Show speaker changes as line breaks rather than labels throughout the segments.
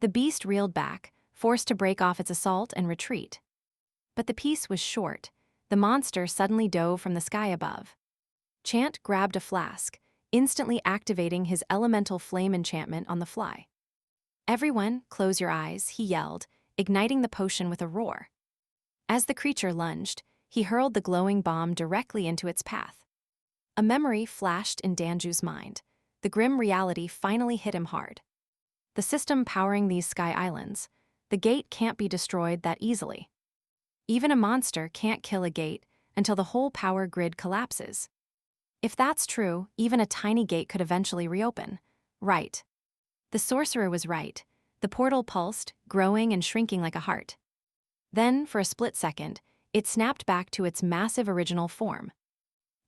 The beast reeled back, forced to break off its assault and retreat. But the peace was short. The monster suddenly dove from the sky above. Chant grabbed a flask, instantly activating his elemental flame enchantment on the fly. "Everyone, close your eyes," he yelled, igniting the potion with a roar. As the creature lunged, he hurled the glowing bomb directly into its path. A memory flashed in Danju's mind. The grim reality finally hit him hard. The system powering these sky islands, the gate can't be destroyed that easily. Even a monster can't kill a gate until the whole power grid collapses. If that's true, even a tiny gate could eventually reopen. Right. The sorcerer was right. The portal pulsed, growing and shrinking like a heart. Then, for a split second, it snapped back to its massive original form.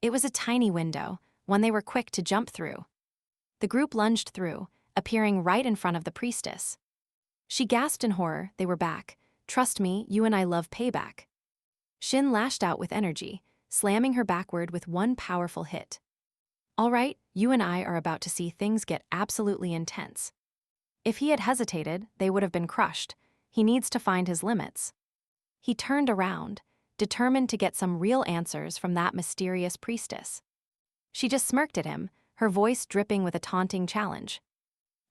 It was a tiny window, one they were quick to jump through. The group lunged through, appearing right in front of the priestess. She gasped in horror. They were back. "Trust me, you and I love payback." Shin lashed out with energy, slamming her backward with one powerful hit. "All right, you and I are about to see things get absolutely intense." If he had hesitated, they would have been crushed. He needs to find his limits. He turned around, determined to get some real answers from that mysterious priestess. She just smirked at him, her voice dripping with a taunting challenge.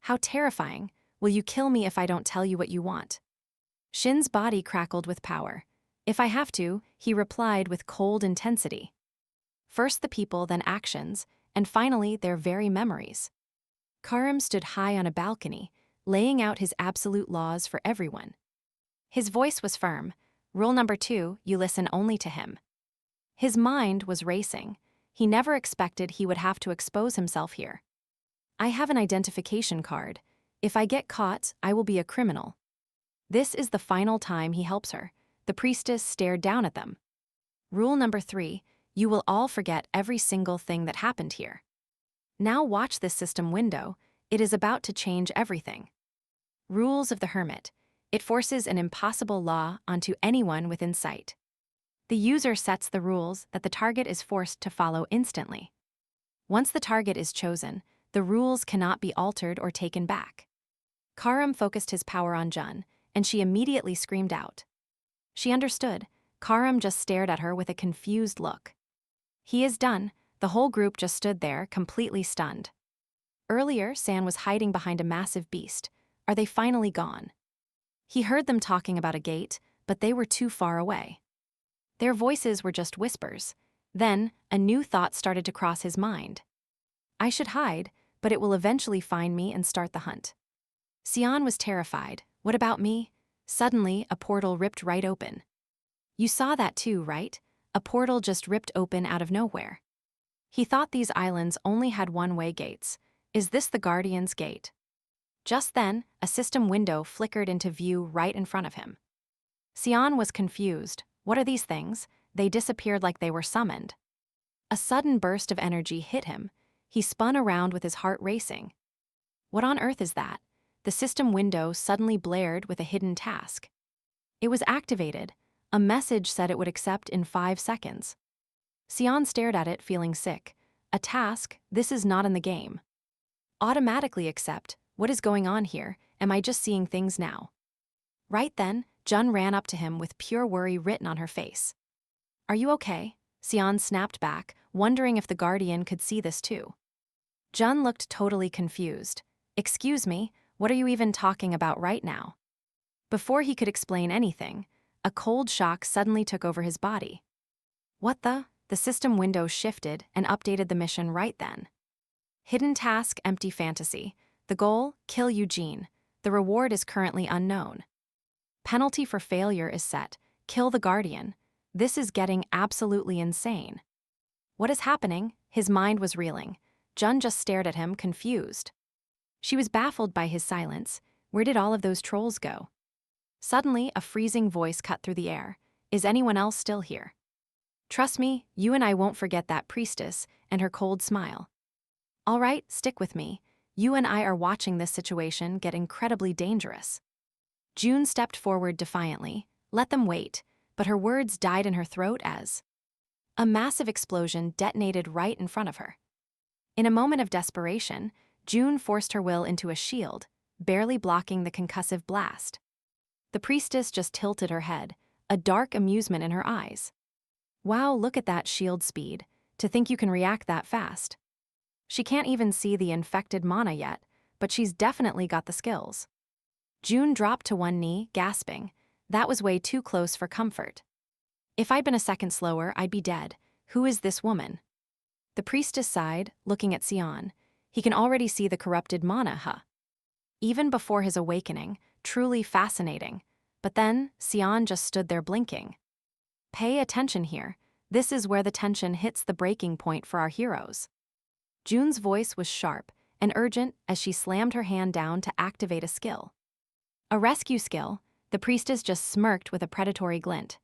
"How terrifying. Will you kill me if I don't tell you what you want?" Shin's body crackled with power. "If I have to," he replied with cold intensity. First the people, then actions, and finally their very memories. Karim stood high on a balcony, laying out his absolute laws for everyone. His voice was firm. "Rule number 2, you listen only to him." His mind was racing. He never expected he would have to expose himself here. "I have an identification card. If I get caught, I will be a criminal." This is the final time he helps her. The priestess stared down at them. "Rule number 3, you will all forget every single thing that happened here. Now watch this system window. It is about to change everything." Rules of the Hermit. It forces an impossible law onto anyone within sight. The user sets the rules that the target is forced to follow instantly. Once the target is chosen, the rules cannot be altered or taken back. Karim focused his power on Jun, and she immediately screamed out. She understood. Karim just stared at her with a confused look. "He is done." The whole group just stood there, completely stunned. Earlier, San was hiding behind a massive beast. Are they finally gone? He heard them talking about a gate, but they were too far away. Their voices were just whispers. Then, a new thought started to cross his mind. "I should hide, but it will eventually find me and start the hunt." Sion was terrified. "What about me?" Suddenly, a portal ripped right open. You saw that too, right? A portal just ripped open out of nowhere. He thought these islands only had one-way gates. Is this the Guardian's gate? Just then, a system window flickered into view right in front of him. Sion was confused. What are these things? They disappeared like they were summoned. A sudden burst of energy hit him. He spun around with his heart racing. What on earth is that? The system window suddenly blared with a hidden task. It was activated. A message said it would accept in 5 seconds. Sion stared at it, feeling sick. A task? This is not in the game. Automatically accept. What is going on here? Am I just seeing things now? Right then, Jun ran up to him with pure worry written on her face. "Are you okay?" Sion snapped back, wondering if the Guardian could see this too. Jun looked totally confused. "Excuse me, what are you even talking about right now?" Before he could explain anything, a cold shock suddenly took over his body. What the? The system window shifted and updated the mission right then. Hidden task, empty fantasy. The goal, kill Eugene. The reward is currently unknown. Penalty for failure is set, kill the Guardian. This is getting absolutely insane. What is happening? His mind was reeling. Jun just stared at him, confused. She was baffled by his silence. Where did all of those trolls go? Suddenly, a freezing voice cut through the air. Is anyone else still here? Trust me, you and I won't forget that priestess and her cold smile. All right, stick with me. You and I are watching this situation get incredibly dangerous. June stepped forward defiantly. Let them wait, but her words died in her throat as a massive explosion detonated right in front of her. In a moment of desperation, June forced her will into a shield. barely blocking the concussive blast. The priestess just tilted her head, a dark amusement in her eyes. Wow, look at that shield speed. To think you can react that fast. She can't even see the infected mana yet, but she's definitely got the skills. June dropped to one knee, gasping. That was way too close for comfort. If I'd been a second slower, I'd be dead. Who is this woman? The priestess sighed, looking at Sion. He can already see the corrupted mana, huh? Even before his awakening, truly fascinating. But then, Sion just stood there blinking. Pay attention here. This is where the tension hits the breaking point for our heroes. June's voice was sharp and urgent as she slammed her hand down to activate a skill. A rescue skill. The priestess just smirked with a predatory glint.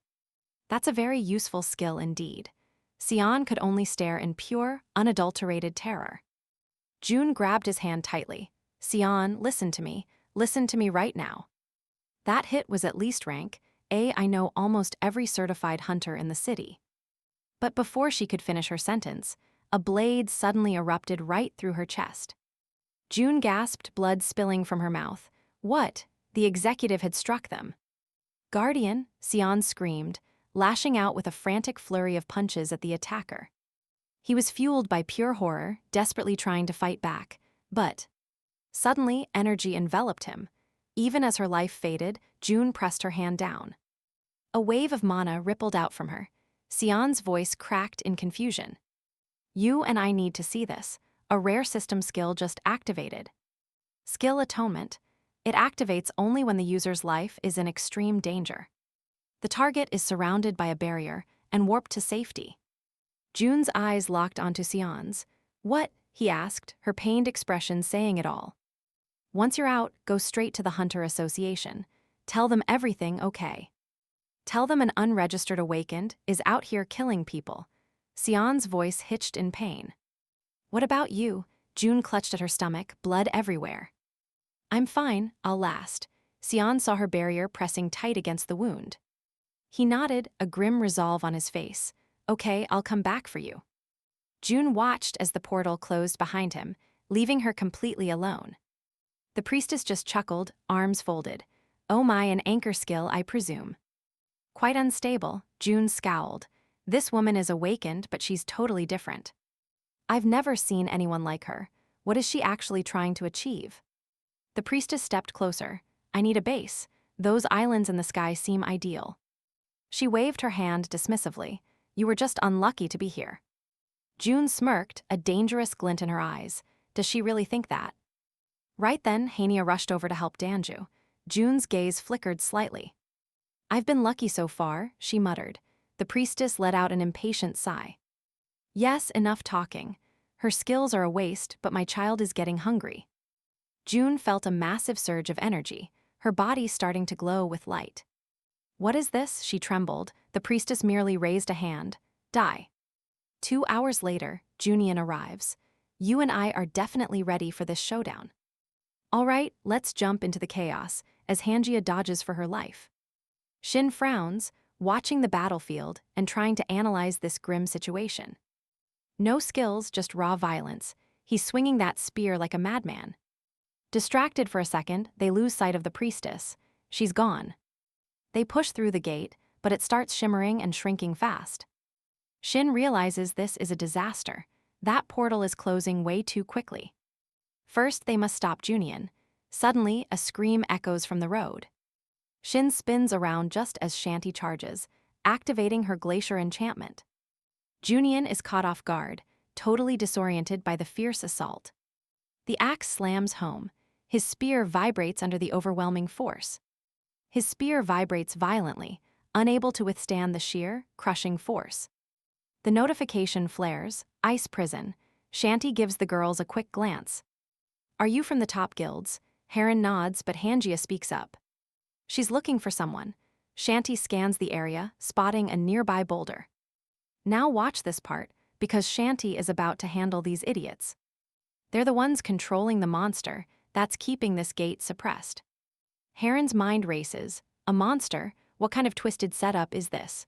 That's a very useful skill indeed. Sion could only stare in pure, unadulterated terror. June grabbed his hand tightly. Sion, listen to me right now. That hit was at least rank. I know almost every certified hunter in the city. But before she could finish her sentence, a blade suddenly erupted right through her chest. June gasped, blood spilling from her mouth. What? The executive had struck them. Guardian, Sion screamed, lashing out with a frantic flurry of punches at the attacker. He was fueled by pure horror, desperately trying to fight back, but suddenly energy enveloped him. Even as her life faded, June pressed her hand down. A wave of mana rippled out from her. Sion's voice cracked in confusion. You and I need to see this. A rare system skill just activated. Skill Atonement. It activates only when the user's life is in extreme danger. The target is surrounded by a barrier and warped to safety. June's eyes locked onto Sion's. What? He asked, her pained expression saying it all. Once you're out, go straight to the Hunter Association. Tell them everything okay. Tell them an unregistered awakened is out here killing people. Sion's voice hitched in pain. What about you? June clutched at her stomach, blood everywhere. I'm fine, I'll last. Sion saw her barrier pressing tight against the wound. He nodded, a grim resolve on his face. Okay, I'll come back for you. June watched as the portal closed behind him, leaving her completely alone. The priestess just chuckled, arms folded. Oh my, an anchor skill, I presume. Quite unstable, June scowled. This woman is awakened, but she's totally different. I've never seen anyone like her. What is she actually trying to achieve? The priestess stepped closer. I need a base. Those islands in the sky seem ideal. She waved her hand dismissively. You were just unlucky to be here. June smirked, a dangerous glint in her eyes. Does she really think that? Right then, Hania rushed over to help Danju. June's gaze flickered slightly. I've been lucky so far, she muttered. The priestess let out an impatient sigh. Yes, enough talking. Her skills are a waste, but my child is getting hungry. June felt a massive surge of energy, her body starting to glow with light. What is this? She trembled. The priestess merely raised a hand. Die. 2 hours later, Junian arrives. You and I are definitely ready for this showdown. All right, let's jump into the chaos, as Hanjia dodges for her life. Shin frowns, watching the battlefield and trying to analyze this grim situation. No skills, just raw violence. He's swinging that spear like a madman. Distracted for a second, they lose sight of the priestess. She's gone. They push through the gate, but it starts shimmering and shrinking fast. Shin realizes this is a disaster. That portal is closing way too quickly. First, they must stop Junian. Suddenly, a scream echoes from the road. Shin spins around just as Shanti charges, activating her glacier enchantment. Junian is caught off guard, totally disoriented by the fierce assault. The axe slams home. His spear vibrates under the overwhelming force. His spear vibrates violently, unable to withstand the sheer, crushing force. The notification flares, Ice Prison. Shanti gives the girls a quick glance. Are you from the top guilds? Heron nods, but Hanjia speaks up. She's looking for someone. Shanti scans the area, spotting a nearby boulder. Now watch this part, because Shanti is about to handle these idiots. They're the ones controlling the monster that's keeping this gate suppressed. Heron's mind races. A monster? What kind of twisted setup is this?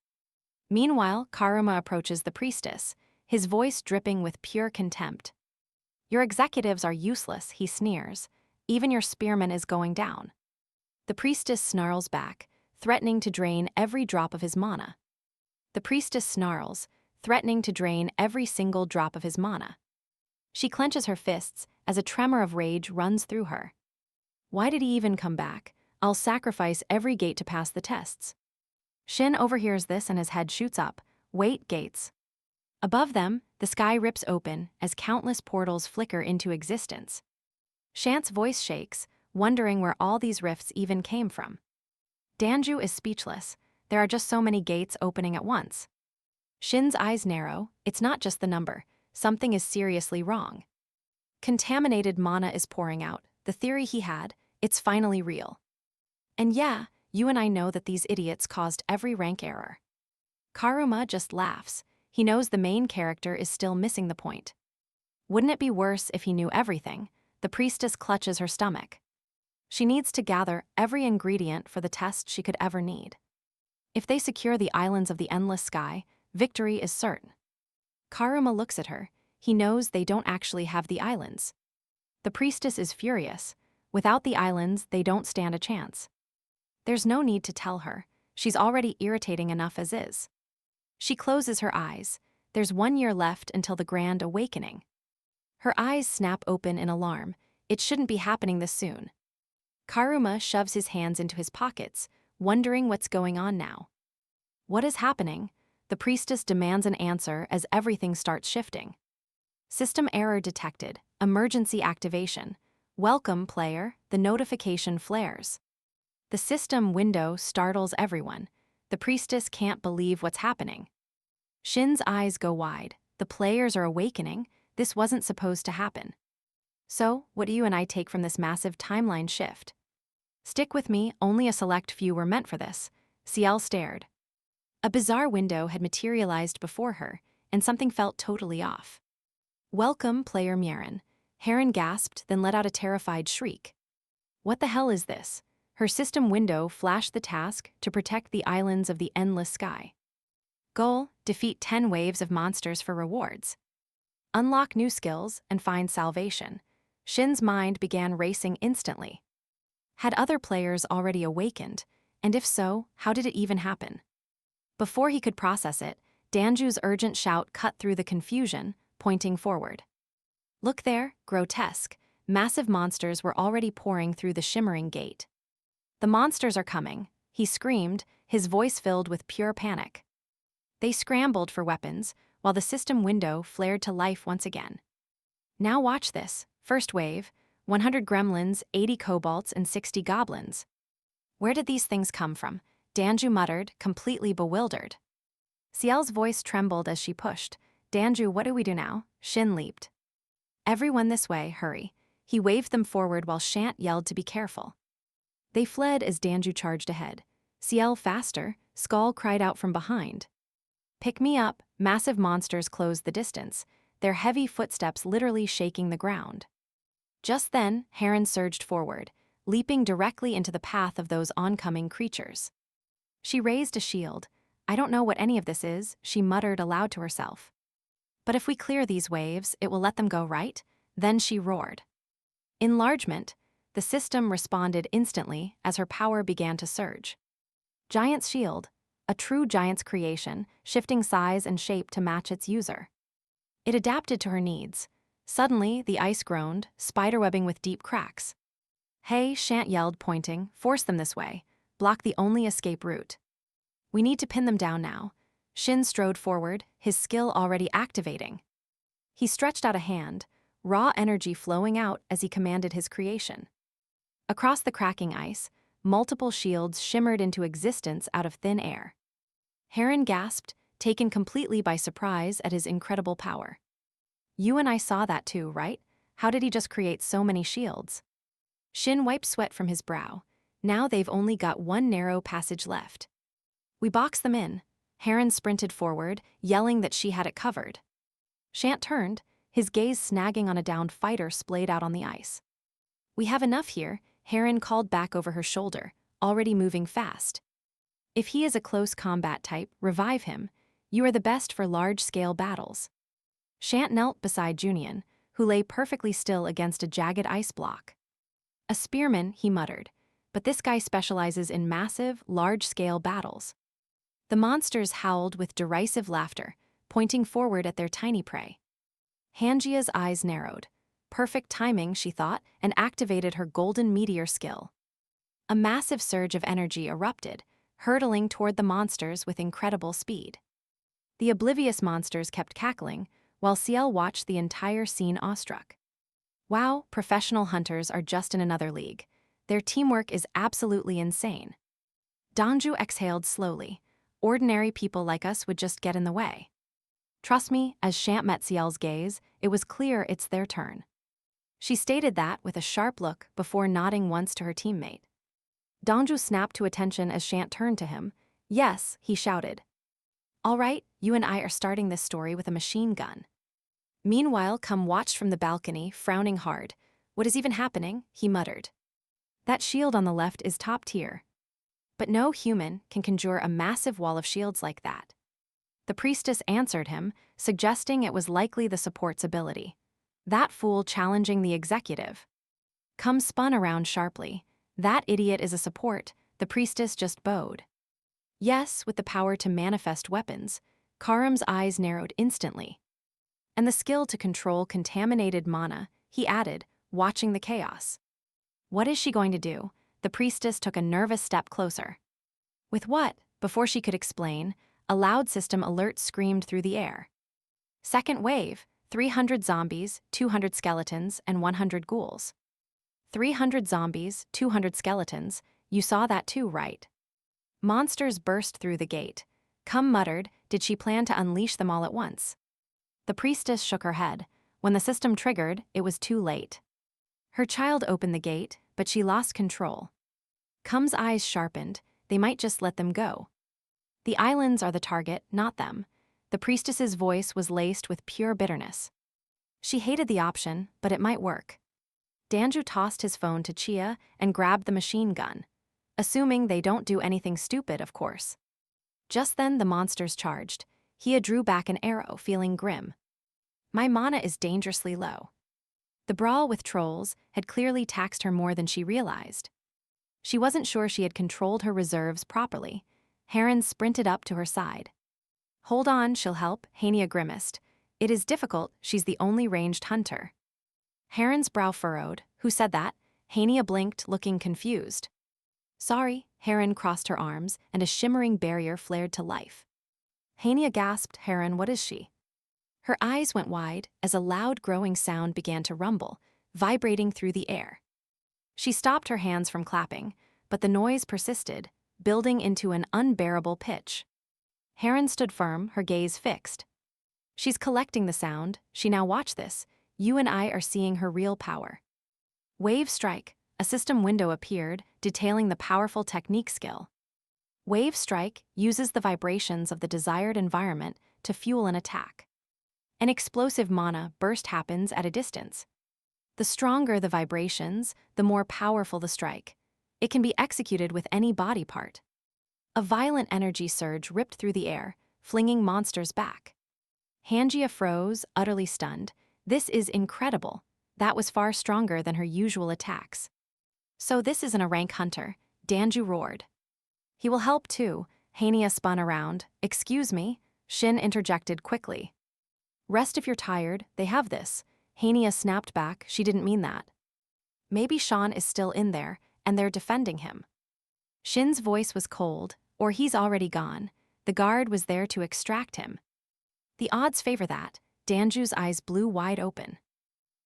Meanwhile, Karuma approaches the priestess, his voice dripping with pure contempt. Your executives are useless, he sneers. even your spearman is going down. The priestess snarls back, threatening to drain every drop of his mana. The priestess snarls, threatening to drain every single drop of his mana. She clenches her fists as a tremor of rage runs through her. Why did he even come back? I'll sacrifice every gate to pass the tests. Shin overhears this and his head shoots up. Wait, gates. Above them, the sky rips open as countless portals flicker into existence. Shant's voice shakes, wondering where all these rifts even came from. Danju is speechless. There are just so many gates opening at once. Shin's eyes narrow. It's not just the number. Something is seriously wrong. Contaminated mana is pouring out. The theory he had, it's finally real. And yeah, you and I know that these idiots caused every rank error. Karuma just laughs. He knows the main character is still missing the point. Wouldn't it be worse if he knew everything? The priestess clutches her stomach. She needs to gather every ingredient for the test she could ever need. If they secure the islands of the endless sky, victory is certain. Karuma looks at her. He knows they don't actually have the islands. The priestess is furious. Without the islands, they don't stand a chance. There's no need to tell her. She's already irritating enough as is. She closes her eyes. There's 1 year left until the Grand Awakening. Her eyes snap open in alarm. It shouldn't be happening this soon. Karuma shoves his hands into his pockets, wondering what's going on now. What is happening? The priestess demands an answer as everything starts shifting. System error detected. Emergency activation. Welcome, player. The notification flares. The system window startles everyone. The priestess can't believe what's happening. Shin's eyes go wide. The players are awakening. This wasn't supposed to happen. So, what do you and I take from this massive timeline shift? Stick with me, only a select few were meant for this. Ciel stared. A bizarre window had materialized before her, and something felt totally off. Welcome, player Mieren. Heron gasped, then let out a terrified shriek. What the hell is this? Her system window flashed the task to protect the islands of the endless sky. Goal: defeat 10 waves of monsters for rewards. Unlock new skills and find salvation. Shin's mind began racing instantly. Had other players already awakened? And if so, how did it even happen? Before he could process it, Danju's urgent shout cut through the confusion, pointing forward. Look there, grotesque. Massive monsters were already pouring through the shimmering gate. The monsters are coming, he screamed, his voice filled with pure panic. They scrambled for weapons, while the system window flared to life once again. Now watch this. First wave, 100 gremlins, 80 kobolds, and 60 goblins. Where did these things come from? Danju muttered, completely bewildered. Ciel's voice trembled as she pushed. Danju, what do we do now? Shin leaped. Everyone this way, hurry. He waved them forward while Shant yelled to be careful. They fled as Danju charged ahead. Ciel faster, Skull cried out from behind. Pick me up. Massive monsters closed the distance, their heavy footsteps literally shaking the ground. Just then, Heron surged forward, leaping directly into the path of those oncoming creatures. She raised a shield. I don't know what any of this is, she muttered aloud to herself. But if we clear these waves, it will let them go, right? Then she roared. Enlargement. The system responded instantly as her power began to surge. Giant's shield, a true giant's creation, shifting size and shape to match its user. It adapted to her needs. Suddenly, the ice groaned, spiderwebbing with deep cracks. Hey, Shant yelled, pointing, force them this way. Block the only escape route. We need to pin them down now. Shin strode forward, his skill already activating. He stretched out a hand, raw energy flowing out as he commanded his creation. Across the cracking ice, multiple shields shimmered into existence out of thin air. Heron gasped, taken completely by surprise at his incredible power. You and I saw that too, right? How did he just create so many shields? Shin wiped sweat from his brow. Now they've only got one narrow passage left. We box them in. Heron sprinted forward, yelling that she had it covered. Shant turned, his gaze snagging on a downed fighter splayed out on the ice. We have enough here, Heron called back over her shoulder, already moving fast. If he is a close combat type, revive him. You are the best for large-scale battles. Shant knelt beside Junian, who lay perfectly still against a jagged ice block. A spearman, he muttered, but this guy specializes in massive, large-scale battles. The monsters howled with derisive laughter, pointing forward at their tiny prey. Hanjia's eyes narrowed. Perfect timing, she thought, and activated her golden meteor skill. A massive surge of energy erupted, hurtling toward the monsters with incredible speed. The oblivious monsters kept cackling, while Ciel watched the entire scene awestruck. Wow, professional hunters are just in another league. Their teamwork is absolutely insane. Danju exhaled slowly. Ordinary people like us would just get in the way. Trust me, as Shant met Ciel's gaze, it was clear it's their turn. She stated that with a sharp look before nodding once to her teammate. Danju snapped to attention as Shant turned to him. Yes, he shouted. All right, you and I are starting this story with a machine gun. Meanwhile, Kum watched from the balcony, frowning hard. What is even happening? He muttered. That shield on the left is top tier. But no human can conjure a massive wall of shields like that. The priestess answered him, suggesting it was likely the support's ability. That fool challenging the executive. Kum spun around sharply. That idiot is a support, the priestess just bowed. Yes, with the power to manifest weapons. Karam's eyes narrowed instantly. And the skill to control contaminated mana, he added, watching the chaos. What is she going to do? The priestess took a nervous step closer. With what? Before she could explain, a loud system alert screamed through the air. Second wave, 300 zombies, 200 skeletons, and 100 ghouls. 300 zombies, 200 skeletons, you saw that too, right? Monsters burst through the gate. Kum muttered, did she plan to unleash them all at once? The priestess shook her head. When the system triggered, it was too late. Her child opened the gate, but she lost control. Kum's eyes sharpened. They might just let them go. The islands are the target, not them. The priestess's voice was laced with pure bitterness. She hated the option, but it might work. Danju tossed his phone to Chia and grabbed the machine gun. Assuming they don't do anything stupid, of course. Just then the monsters charged. Hia drew back an arrow, feeling grim. My mana is dangerously low. The brawl with trolls had clearly taxed her more than she realized. She wasn't sure she had controlled her reserves properly. Heron sprinted up to her side. Hold on, she'll help, Hania grimaced. It is difficult, she's the only ranged hunter. Heron's brow furrowed. Who said that? Hania blinked, looking confused. Sorry, Heron crossed her arms, and a shimmering barrier flared to life. Hania gasped, Heron, what is she? Her eyes went wide as a loud growing sound began to rumble, vibrating through the air. She stopped her hands from clapping, but the noise persisted, building into an unbearable pitch. Heron stood firm, her gaze fixed. She's collecting the sound, she now watch this. You and I are seeing her real power. Wave strike, a system window appeared, detailing the powerful technique skill. Wave strike uses the vibrations of the desired environment to fuel an attack. An explosive mana burst happens at a distance. The stronger the vibrations, the more powerful the strike. It can be executed with any body part. A violent energy surge ripped through the air, flinging monsters back. Hanjia froze, utterly stunned. This is incredible. That was far stronger than her usual attacks. So this isn't a rank hunter, Danju roared. He will help too, Hania spun around. Excuse me, Shin interjected quickly. Rest if you're tired, they have this. Hania snapped back, she didn't mean that. Maybe Sean is still in there, and they're defending him. Shin's voice was cold, or he's already gone. The guard was there to extract him. The odds favor that. Danju's eyes blew wide open.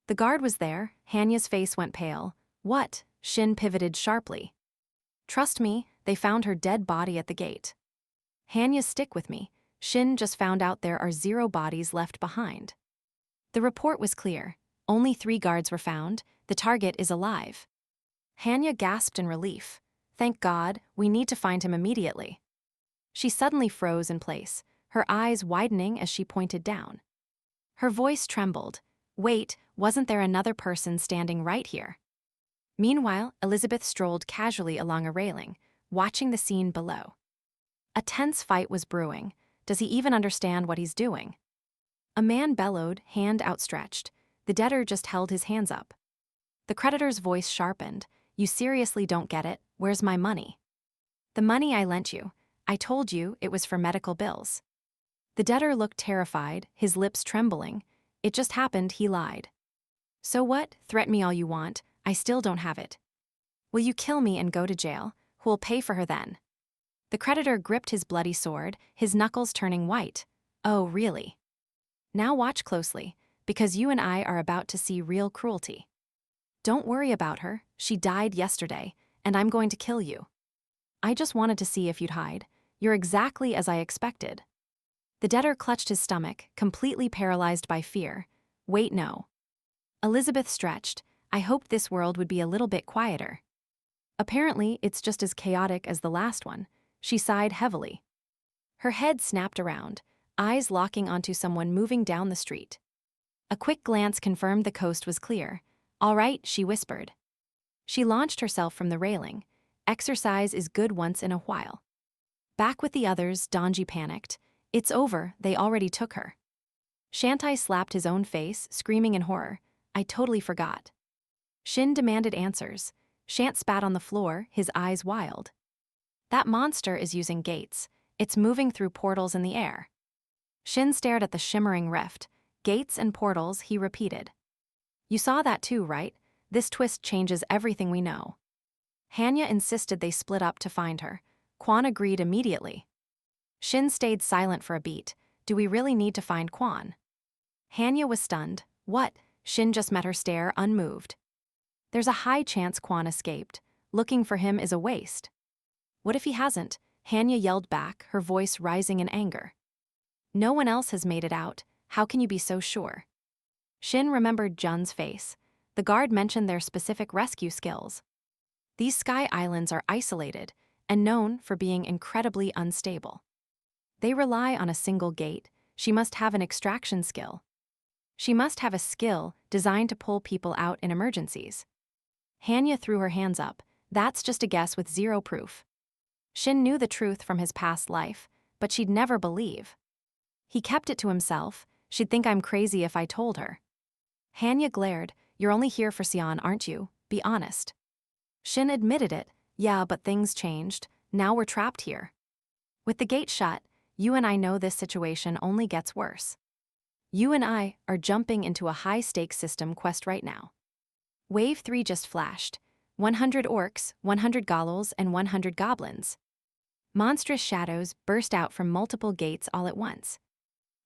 The guard was there, Hanya's face went pale. What? Shin pivoted sharply. Trust me, they found her dead body at the gate. Hanya, stick with me. Shin just found out there are 0 bodies left behind. The report was clear. Only 3 guards were found. The target is alive. Hanya gasped in relief. Thank God, we need to find him immediately. She suddenly froze in place, her eyes widening as she pointed down. Her voice trembled. Wait, wasn't there another person standing right here? Meanwhile, Elizabeth strolled casually along a railing, watching the scene below. A tense fight was brewing. Does he even understand what he's doing? A man bellowed, hand outstretched. The debtor just held his hands up. The creditor's voice sharpened. You seriously don't get it? Where's my money? The money I lent you. I told you it was for medical bills. The debtor looked terrified, his lips trembling. It just happened he lied. So what? Threaten me all you want. I still don't have it. Will you kill me and go to jail? Who'll pay for her then? The creditor gripped his bloody sword, his knuckles turning white. Oh, really? Now watch closely, because you and I are about to see real cruelty. Don't worry about her, she died yesterday, and I'm going to kill you. I just wanted to see if you'd hide. You're exactly as I expected. The debtor clutched his stomach, completely paralyzed by fear. Wait, no. Elizabeth stretched. I hoped this world would be a little bit quieter. Apparently, it's just as chaotic as the last one. She sighed heavily. Her head snapped around, eyes locking onto someone moving down the street. A quick glance confirmed the coast was clear. All right, she whispered. She launched herself from the railing. Exercise is good once in a while. Back with the others, Donji panicked. It's over, they already took her. Shantai slapped his own face, screaming in horror. I totally forgot. Shin demanded answers. Shant spat on the floor, his eyes wild. That monster is using gates. It's moving through portals in the air. Shin stared at the shimmering rift. Gates and portals, he repeated. You saw that too, right? This twist changes everything we know. Hanya insisted they split up to find her. Kwan agreed immediately. Shin stayed silent for a beat. Do we really need to find Kwan? Hanya was stunned. What? Shin just met her stare, unmoved. There's a high chance Kwan escaped. Looking for him is a waste. What if he hasn't? Hanya yelled back, her voice rising in anger. No one else has made it out. How can you be so sure? Shin remembered Jun's face. The guard mentioned their specific rescue skills. These sky islands are isolated and known for being incredibly unstable. They rely on a single gate. She must have an extraction skill. She must have a skill designed to pull people out in emergencies. Hanya threw her hands up. That's just a guess with zero proof. Shin knew the truth from his past life, but she'd never believe. He kept it to himself. She'd think I'm crazy if I told her. Hanya glared. You're only here for Sion, aren't you? Be honest. Shin admitted it. Yeah, but things changed. Now we're trapped here. With the gate shut, you and I know this situation only gets worse. You and I are jumping into a high-stakes system quest right now. Wave 3 just flashed. 100 orcs, 100 galals, and 100 goblins. Monstrous shadows burst out from multiple gates all at once.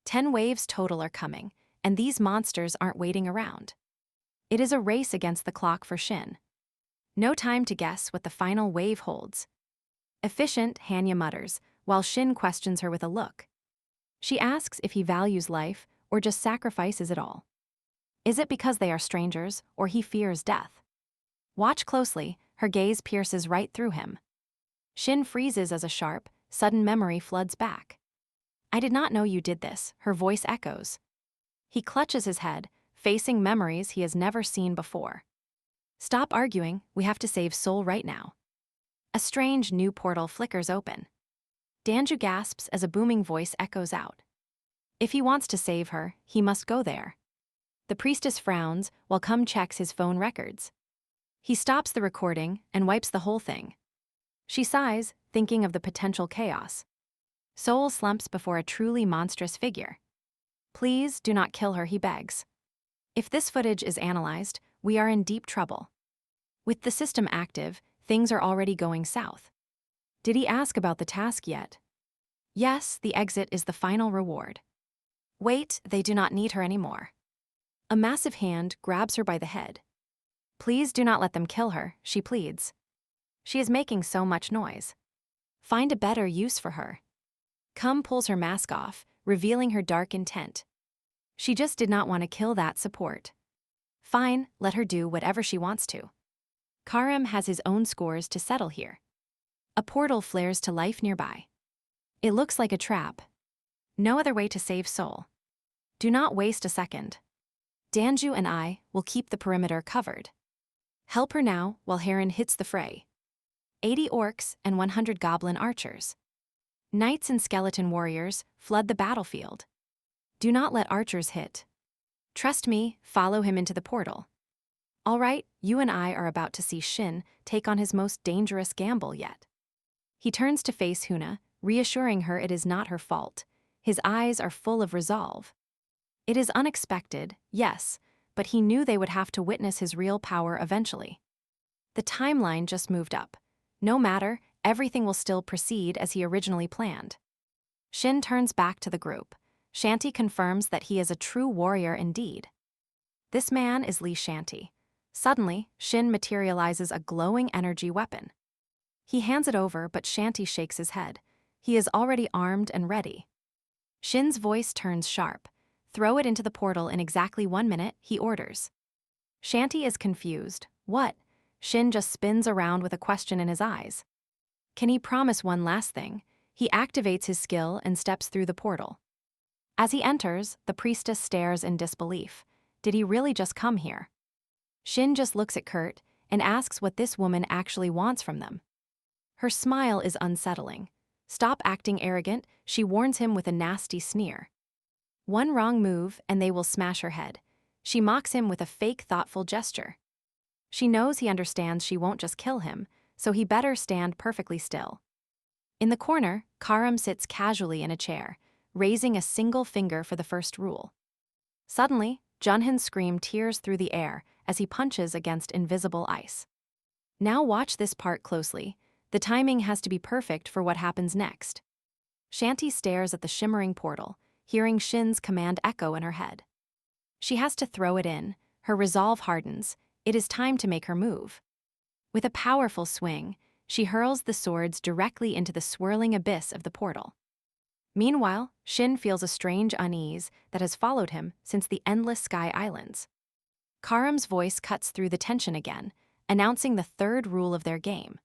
10 waves total are coming, and these monsters aren't waiting around. It is a race against the clock for Shin. No time to guess what the final wave holds. Efficient, Hanya mutters, while Shin questions her with a look. She asks if he values life or just sacrifices it all. Is it because they are strangers or he fears death? Watch closely, her gaze pierces right through him. Shin freezes as a sharp, sudden memory floods back. I did not know you did this, her voice echoes. He clutches his head, facing memories he has never seen before. Stop arguing, we have to save Soul right now. A strange new portal flickers open. Danju gasps as a booming voice echoes out. If he wants to save her, he must go there. The priestess frowns while Kum checks his phone records. He stops the recording and wipes the whole thing. She sighs, thinking of the potential chaos. Soul slumps before a truly monstrous figure. Please do not kill her, he begs. If this footage is analyzed, we are in deep trouble. With the system active, things are already going south. Did he ask about the task yet? Yes, the exit is the final reward. Wait, they do not need her anymore. A massive hand grabs her by the head. Please do not let them kill her, she pleads. She is making so much noise. Find a better use for her. Kum pulls her mask off, revealing her dark intent. She just did not want to kill that support. Fine, let her do whatever she wants to. Karim has his own scores to settle here. A portal flares to life nearby. It looks like a trap. No other way to save Soul. Do not waste a second. Danju and I will keep the perimeter covered. Help her now while Heron hits the fray. 80 orcs and 100 goblin archers. Knights and skeleton warriors flood the battlefield. Do not let archers hit. Trust me, follow him into the portal. All right, you and I are about to see Shin take on his most dangerous gamble yet. He turns to face Huna, reassuring her it is not her fault. His eyes are full of resolve. It is unexpected, yes, but he knew they would have to witness his real power eventually. The timeline just moved up. No matter, everything will still proceed as he originally planned. Shin turns back to the group. Shanti confirms that he is a true warrior indeed. This man is Lee Shanti. Suddenly, Shin materializes a glowing energy weapon. He hands it over, but Shanti shakes his head. He is already armed and ready. Shin's voice turns sharp. Throw it into the portal in exactly 1 minute, he orders. Shanti is confused. What? Shin just spins around with a question in his eyes. Can he promise one last thing? He activates his skill and steps through the portal. As he enters, the priestess stares in disbelief. Did he really just come here? Shin just looks at Kurt and asks what this woman actually wants from them. Her smile is unsettling. Stop acting arrogant, she warns him with a nasty sneer. One wrong move and they will smash her head. She mocks him with a fake thoughtful gesture. She knows he understands she won't just kill him, so he better stand perfectly still. In the corner, Karam sits casually in a chair, raising a single finger for the first rule. Suddenly, Junhin's scream tears through the air as he punches against invisible ice. Now watch this part closely. The timing has to be perfect for what happens next. Shanti stares at the shimmering portal, hearing Shin's command echo in her head. She has to throw it in. Her resolve hardens. It is time to make her move. With a powerful swing, she hurls the swords directly into the swirling abyss of the portal. Meanwhile, Shin feels a strange unease that has followed him since the endless Sky Islands. Karam's voice cuts through the tension again, announcing the third rule of their game.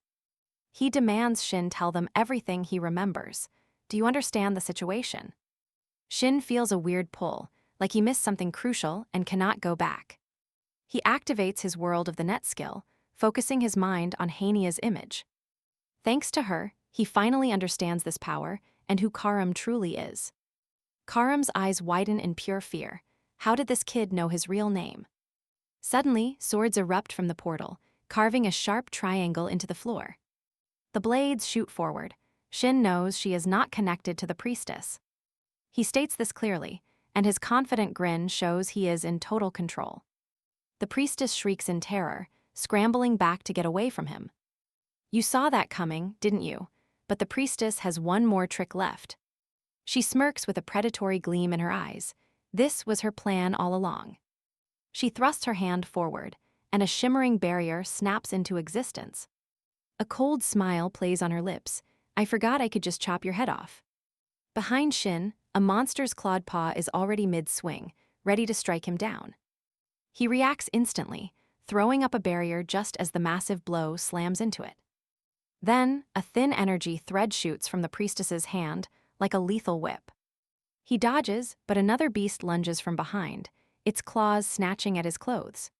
He demands Shin tell them everything he remembers. Do you understand the situation? Shin feels a weird pull, like he missed something crucial and cannot go back. He activates his world of the net skill, focusing his mind on Hania's image. Thanks to her, he finally understands this power and who Karam truly is. Karam's eyes widen in pure fear. How did this kid know his real name? Suddenly, swords erupt from the portal, carving a sharp triangle into the floor. The blades shoot forward. Shin knows she is not connected to the priestess. He states this clearly, and his confident grin shows he is in total control. The priestess shrieks in terror, scrambling back to get away from him. You saw that coming, didn't you? But the priestess has one more trick left. She smirks with a predatory gleam in her eyes. This was her plan all along. She thrusts her hand forward, and a shimmering barrier snaps into existence. A cold smile plays on her lips. I forgot I could just chop your head off. Behind Shin, a monster's clawed paw is already mid-swing, ready to strike him down. He reacts instantly, throwing up a barrier just as the massive blow slams into it. Then, a thin energy thread shoots from the priestess's hand, like a lethal whip. He dodges, but another beast lunges from behind, its claws snatching at his clothes.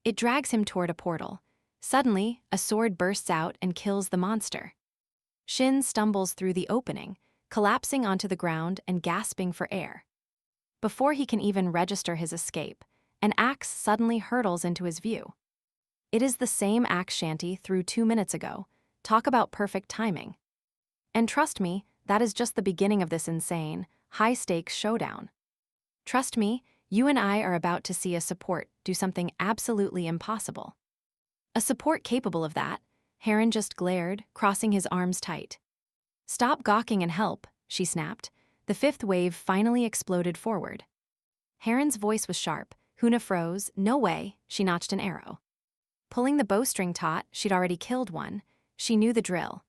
It drags him toward a portal. Suddenly, a sword bursts out and kills the monster. Shin stumbles through the opening, collapsing onto the ground and gasping for air. Before he can even register his escape, an axe suddenly hurtles into his view. It is the same axe Shanti threw 2 minutes ago. Talk about perfect timing. And trust me, that is just the beginning of this insane, high-stakes showdown. Trust me, you and I are about to see a support do something absolutely impossible. A support capable of that, Heron just glared, crossing his arms tight. Stop gawking and help, she snapped. The fifth wave finally exploded forward. Heron's voice was sharp. Huna froze. No way, she notched an arrow. Pulling the bowstring taut, she'd already killed one. She knew the drill.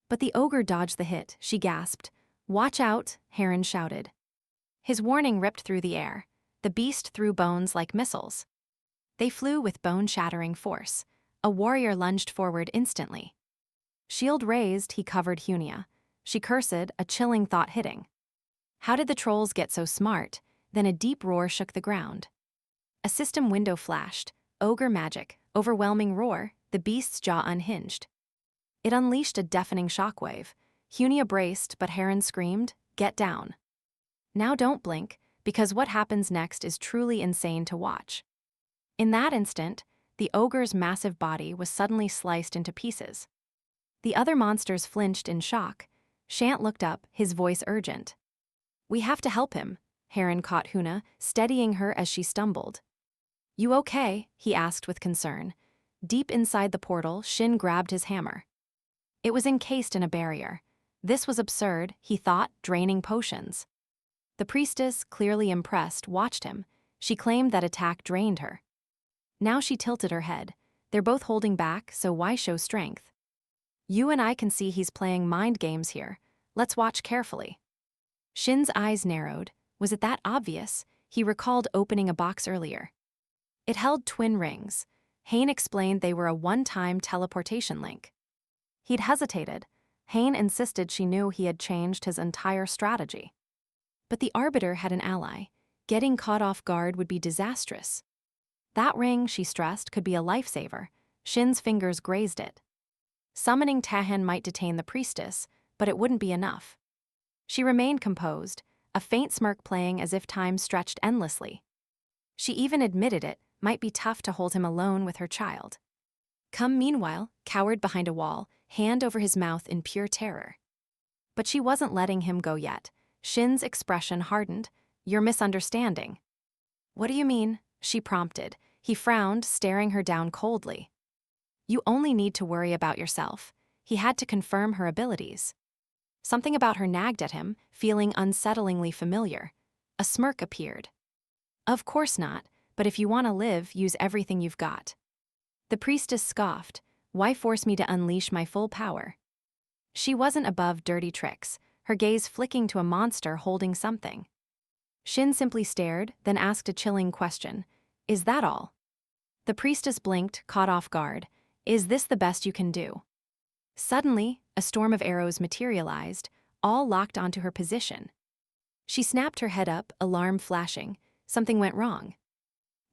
But the ogre dodged the hit, she gasped. Watch out, Heron shouted. His warning ripped through the air. The beast threw bones like missiles. They flew with bone-shattering force. A warrior lunged forward instantly. Shield raised, he covered Hunia. She cursed, a chilling thought hitting. How did the trolls get so smart? Then a deep roar shook the ground. A system window flashed. Ogre magic, overwhelming roar, the beast's jaw unhinged. It unleashed a deafening shockwave. Hunia braced, but Heron screamed, "Get down." Now don't blink, because what happens next is truly insane to watch. In that instant, the ogre's massive body was suddenly sliced into pieces. The other monsters flinched in shock. Shant looked up, his voice urgent. "We have to help him." Heron caught Huna, steadying her as she stumbled. "You okay?" he asked with concern. Deep inside the portal, Shin grabbed his hammer. It was encased in a barrier. This was absurd, he thought, draining potions. The priestess, clearly impressed, watched him. She claimed that attack drained her. Now she tilted her head. They're both holding back, so why show strength? You and I can see he's playing mind games here. Let's watch carefully. Shin's eyes narrowed. Was it that obvious? He recalled opening a box earlier. It held twin rings. Hain explained they were a one-time teleportation link. He'd hesitated. Hain insisted she knew he had changed his entire strategy. But the Arbiter had an ally. Getting caught off guard would be disastrous. That ring, she stressed, could be a lifesaver. Shin's fingers grazed it. Summoning Tahan might detain the priestess, but it wouldn't be enough. She remained composed, a faint smirk playing as if time stretched endlessly. She even admitted it might be tough to hold him alone with her child. Come meanwhile, cowered behind a wall, hand over his mouth in pure terror. But she wasn't letting him go yet. Shin's expression hardened. "You're misunderstanding." "What do you mean?" she prompted. He frowned, staring her down coldly. "You only need to worry about yourself." He had to confirm her abilities. Something about her nagged at him, feeling unsettlingly familiar. A smirk appeared. "Of course not, but if you want to live, use everything you've got." The priestess scoffed. "Why force me to unleash my full power?" She wasn't above dirty tricks, her gaze flicking to a monster holding something. Shin simply stared, then asked a chilling question. "Is that all?" The priestess blinked, caught off guard. "Is this the best you can do?" Suddenly, a storm of arrows materialized, all locked onto her position. She snapped her head up, alarm flashing. Something went wrong.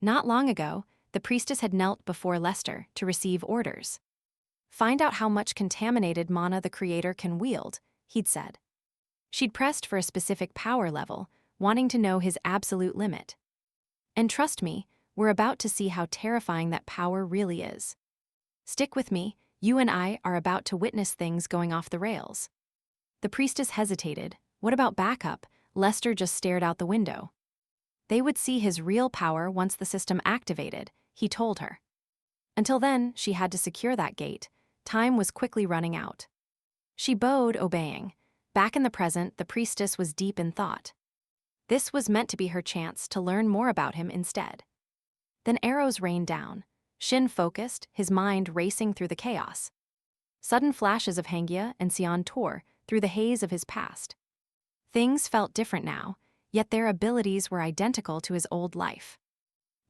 Not long ago, the priestess had knelt before Lester to receive orders. "Find out how much contaminated mana the creator can wield," he'd said. She'd pressed for a specific power level, wanting to know his absolute limit. "And trust me, we're about to see how terrifying that power really is. Stick with me, you and I are about to witness things going off the rails." The priestess hesitated. What about backup? Lester just stared out the window. They would see his real power once the system activated, he told her. Until then, she had to secure that gate. Time was quickly running out. She bowed, obeying. Back in the present, the priestess was deep in thought. This was meant to be her chance to learn more about him instead. Then arrows rained down. Shin focused, his mind racing through the chaos. Sudden flashes of Hangya and Sion tore through the haze of his past. Things felt different now, yet their abilities were identical to his old life.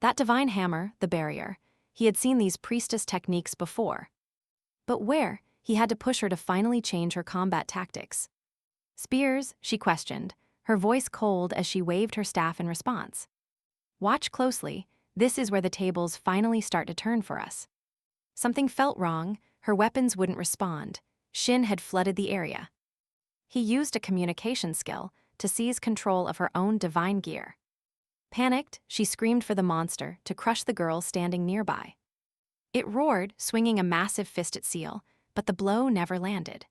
That divine hammer, the barrier, he had seen these priestess techniques before. But where? He had to push her to finally change her combat tactics. "Spears?" she questioned, her voice cold as she waved her staff in response. "Watch closely, this is where the tables finally start to turn for us." Something felt wrong, her weapons wouldn't respond. Shin had flooded the area. He used a communication skill to seize control of her own divine gear. Panicked, she screamed for the monster to crush the girl standing nearby. It roared, swinging a massive fist at Seal, but the blow never landed.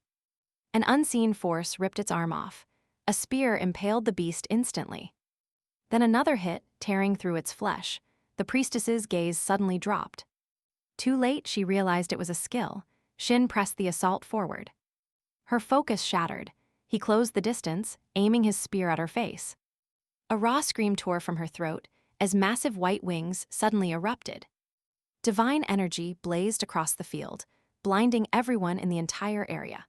An unseen force ripped its arm off. A spear impaled the beast instantly. Then another hit, tearing through its flesh. The priestess's gaze suddenly dropped. Too late, she realized it was a skill. Shin pressed the assault forward. Her focus shattered. He closed the distance, aiming his spear at her face. A raw scream tore from her throat as massive white wings suddenly erupted. Divine energy blazed across the field, blinding everyone in the entire area.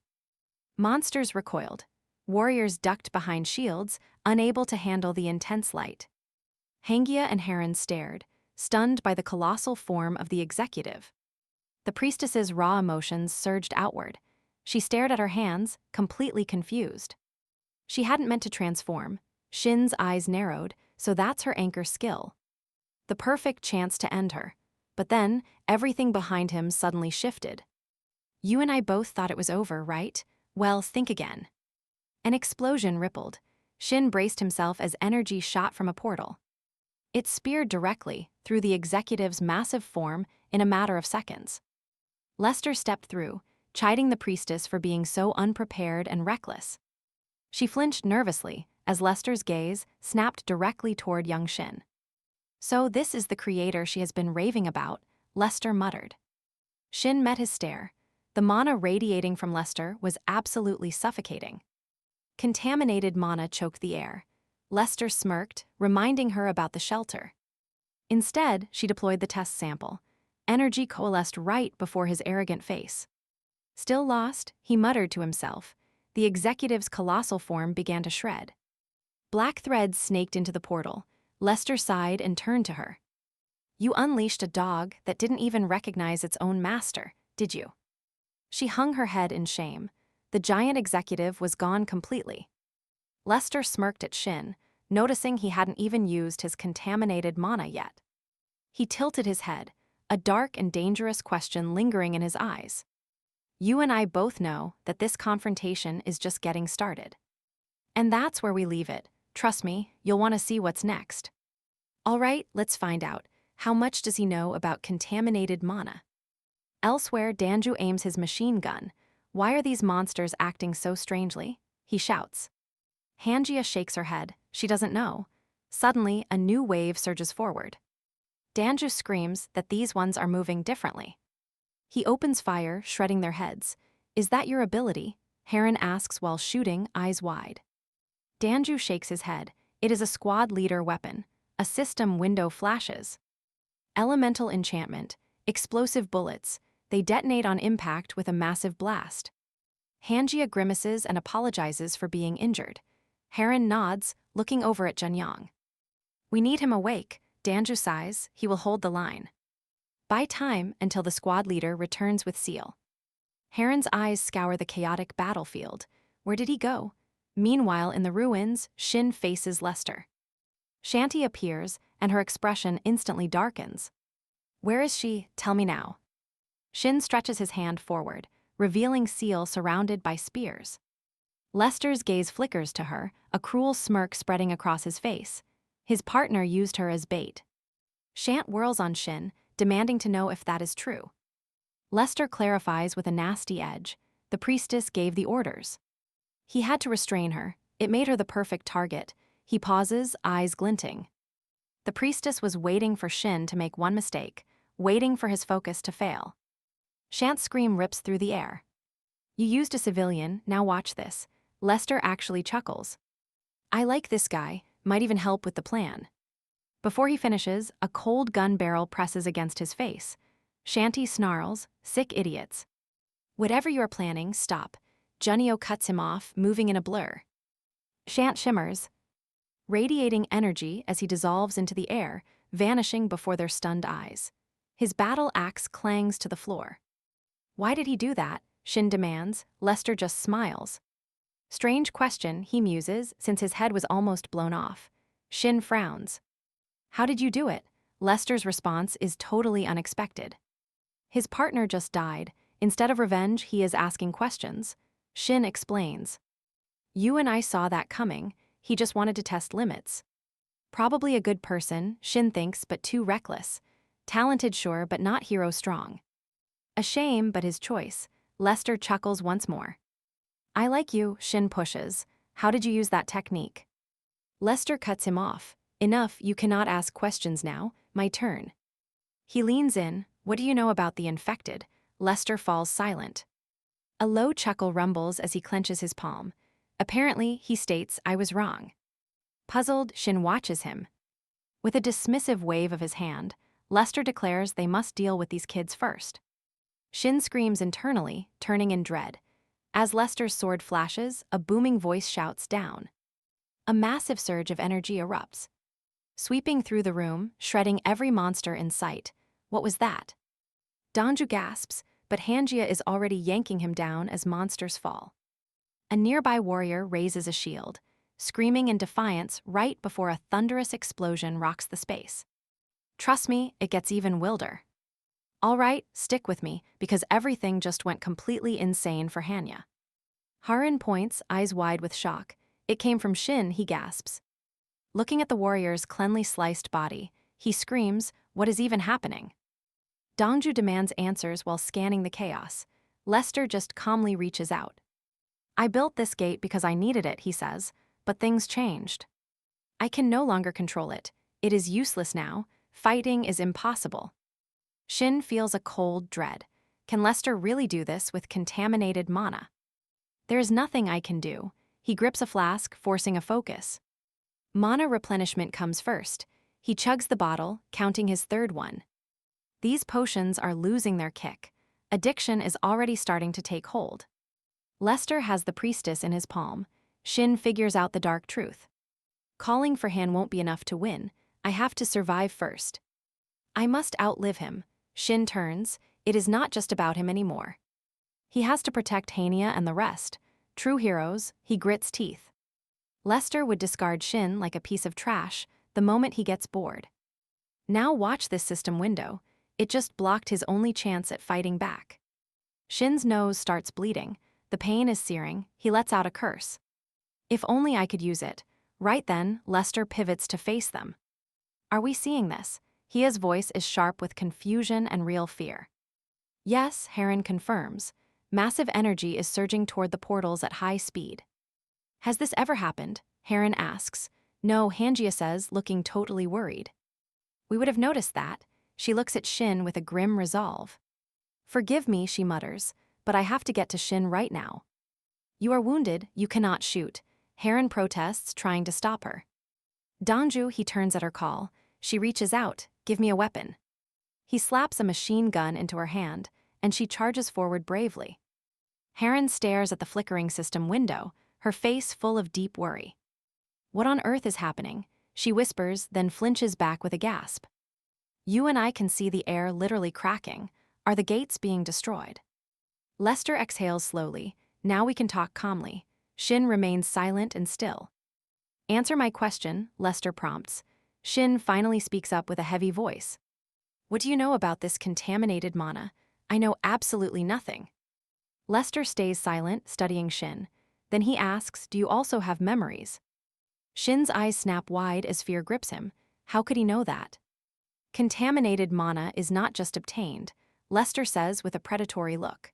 Monsters recoiled. Warriors ducked behind shields, unable to handle the intense light. Hangya and Heron stared, stunned by the colossal form of the executive. The priestess's raw emotions surged outward. She stared at her hands, completely confused. She hadn't meant to transform. Shin's eyes narrowed, so that's her anchor skill. The perfect chance to end her. But then, everything behind him suddenly shifted. "You and I both thought it was over, right? Well, think again." An explosion rippled. Shin braced himself as energy shot from a portal. It speared directly, through the executive's massive form, in a matter of seconds. Lester stepped through, chiding the priestess for being so unprepared and reckless. She flinched nervously as Lester's gaze snapped directly toward young Shin. "So this is the creator she has been raving about," Lester muttered. Shin met his stare. The mana radiating from Lester was absolutely suffocating. Contaminated mana choked the air. Lester smirked, reminding her about the shelter. Instead, she deployed the test sample. Energy coalesced right before his arrogant face. Still lost, he muttered to himself. The executive's colossal form began to shred. Black threads snaked into the portal. Lester sighed and turned to her. "You unleashed a dog that didn't even recognize its own master, did you?" She hung her head in shame. The giant executive was gone completely. Lester smirked at Shin, noticing he hadn't even used his contaminated mana yet. He tilted his head, a dark and dangerous question lingering in his eyes. "You and I both know that this confrontation is just getting started. And that's where we leave it. Trust me, you'll want to see what's next." "All right, let's find out. How much does he know about contaminated mana?" Elsewhere, Danju aims his machine gun. "Why are these monsters acting so strangely?" he shouts. Hanjia shakes her head. She doesn't know. Suddenly, a new wave surges forward. Danju screams that these ones are moving differently. He opens fire, shredding their heads. "Is that your ability?" Heron asks while shooting, eyes wide. Danju shakes his head. "It is a squad leader weapon. A system window flashes. Elemental enchantment. Explosive bullets. They detonate on impact with a massive blast." Hanjia grimaces and apologizes for being injured. Heron nods, looking over at Junyang. "We need him awake," Danju sighs. "He will hold the line." Buy time until the squad leader returns with Seal. Heron's eyes scour the chaotic battlefield. Where did he go? Meanwhile, in the ruins, Shin faces Lester. Shanti appears, and her expression instantly darkens. "Where is she? Tell me now." Shin stretches his hand forward, revealing Seal surrounded by spears. Lester's gaze flickers to her, a cruel smirk spreading across his face. His partner used her as bait. Shant whirls on Shin, demanding to know if that is true. Lester clarifies with a nasty edge. The priestess gave the orders. He had to restrain her. It made her the perfect target. He pauses, eyes glinting. The priestess was waiting for Shin to make one mistake, waiting for his focus to fail. Shant's scream rips through the air. "You used a civilian, now watch this." Lester actually chuckles. "I like this guy, might even help with the plan." Before he finishes, a cold gun barrel presses against his face. Shanti snarls, "Sick idiots." "Whatever you're planning, stop." Junio cuts him off, moving in a blur. Shant shimmers, radiating energy as he dissolves into the air, vanishing before their stunned eyes. His battle axe clangs to the floor. "Why did he do that?" Shin demands. Lester just smiles. "Strange question," he muses, since his head was almost blown off. Shin frowns. "How did you do it?" Lester's response is totally unexpected. His partner just died. Instead of revenge, he is asking questions. Shin explains. "You and I saw that coming. He just wanted to test limits." Probably a good person, Shin thinks, but too reckless. Talented, sure, but not hero strong. A shame, but his choice. Lester chuckles once more. "I like you," Shin pushes. "How did you use that technique?" Lester cuts him off. "Enough, you cannot ask questions now. My turn." He leans in. "What do you know about the infected?" Lester falls silent. A low chuckle rumbles as he clenches his palm. Apparently, he states, "I was wrong." Puzzled, Shin watches him. With a dismissive wave of his hand, Lester declares they must deal with these kids first. Shin screams internally, turning in dread. As Lester's sword flashes, a booming voice shouts down. A massive surge of energy erupts, sweeping through the room, shredding every monster in sight. What was that? Danju gasps, but Hanjia is already yanking him down as monsters fall. A nearby warrior raises a shield, screaming in defiance right before a thunderous explosion rocks the space. Trust me, it gets even wilder. All right, stick with me, because everything just went completely insane for Hanya. Harin points, eyes wide with shock. It came from Shin, he gasps. Looking at the warrior's cleanly sliced body, he screams, "What is even happening?" Dongju demands answers while scanning the chaos. Lester just calmly reaches out. I built this gate because I needed it, he says, but things changed. I can no longer control it. It is useless now. Fighting is impossible. Shin feels a cold dread. Can Lester really do this with contaminated mana? There is nothing I can do. He grips a flask, forcing a focus. Mana replenishment comes first. He chugs the bottle, counting his third one. These potions are losing their kick. Addiction is already starting to take hold. Lester has the priestess in his palm. Shin figures out the dark truth. Calling for Han won't be enough to win. I have to survive first. I must outlive him. Shin turns. It is not just about him anymore. He has to protect Hania and the rest. True heroes, he grits teeth. Lester would discard Shin like a piece of trash the moment he gets bored. Now watch this system window. It just blocked his only chance at fighting back. Shin's nose starts bleeding. The pain is searing. He lets out a curse. If only I could use it. Right then, Lester pivots to face them. Are we seeing this? Hia's voice is sharp with confusion and real fear. Yes, Heron confirms. Massive energy is surging toward the portals at high speed. Has this ever happened? Heron asks. No, Hanjia says, looking totally worried. We would have noticed that. She looks at Shin with a grim resolve. Forgive me, she mutters, but I have to get to Shin right now. You are wounded, you cannot shoot. Heron protests, trying to stop her. Dongju, he turns at her call. She reaches out, give me a weapon. He slaps a machine gun into her hand, and she charges forward bravely. Heron stares at the flickering system window, her face full of deep worry. What on earth is happening? She whispers, then flinches back with a gasp. You and I can see the air literally cracking. Are the gates being destroyed? Lester exhales slowly. Now we can talk calmly. Shin remains silent and still. Answer my question, Lester prompts. Shin finally speaks up with a heavy voice. What do you know about this contaminated mana? I know absolutely nothing. Lester stays silent, studying Shin. Then he asks, do you also have memories? Shin's eyes snap wide as fear grips him. How could he know that? Contaminated mana is not just obtained, Lester says with a predatory look.